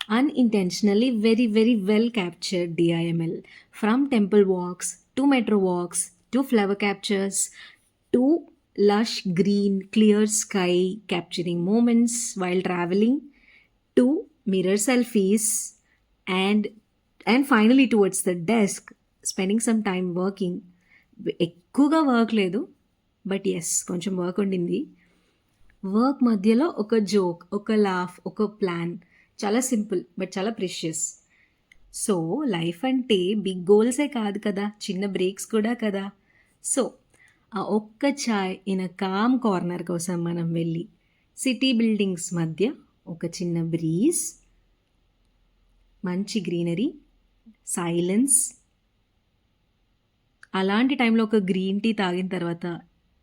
Unintentionally, very, very well captured DIML. From temple walks to metro walks to flower captures to lush green, clear sky capturing moments while traveling to mirror selfies and finally towards the desk spending some time working. ఎక్కువగా work లేదు, but yes కొంచెం work ఉండింది. Work మధ్యలో ఒక joke, ఒక laugh, ఒక plan, చాలా simple but చాలా ప్రెషియస్. సో లైఫ్ అంటే బిగ్ గోల్సే కాదు కదా, చిన్న బ్రేక్స్ కూడా కదా. సో ఆ ఒక్క చాయ్ ఇన్ అ కామ్ కార్నర్ కోసం మనం వెళ్ళి సిటీ బిల్డింగ్స్ మధ్య ఒక చిన్న బ్రీజ్, మంచి గ్రీనరీ, సైలెన్స్, అలాంటి టైంలో ఒక గ్రీన్ టీ తాగిన తర్వాత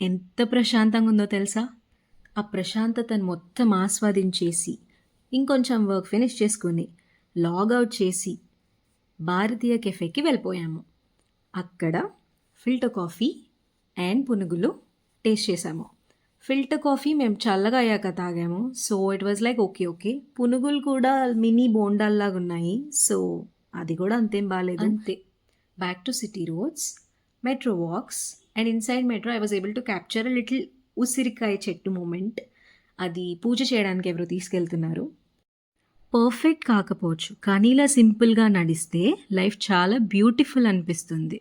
ఎంత ప్రశాంతంగా ఉందో తెలుసా. ఆ ప్రశాంతతను మొత్తం ఆస్వాదించేసి ఇంకొంచెం వర్క్ ఫినిష్ చేసుకుని లాగౌట్ చేసి భారతీయ కెఫేకి వెళ్ళిపోయాము. అక్కడ ఫిల్టర్ కాఫీ అండ్ పునుగులు టేస్ట్ చేసాము. ఫిల్టర్ కాఫీ మేము చల్లగా అయ్యాక తాగాము, so it was like okay okay. పునుగులు కూడా మినీ బోండాల్లాగా ఉన్నాయి, సో అది కూడా అంతేం బాగాలేదు. అంతే back to city roads, metro walks, and inside metro I was able to capture a little ఉసిరికాయ చెట్టు మూమెంట్. అది పూజ చేయడానికి ఎవరు తీసుకెళ్తున్నారు. పర్ఫెక్ట్ కాకపోవచ్చు, కానీ ఇలా సింపుల్గా నడిస్తే లైఫ్ చాలా బ్యూటిఫుల్ అనిపిస్తుంది.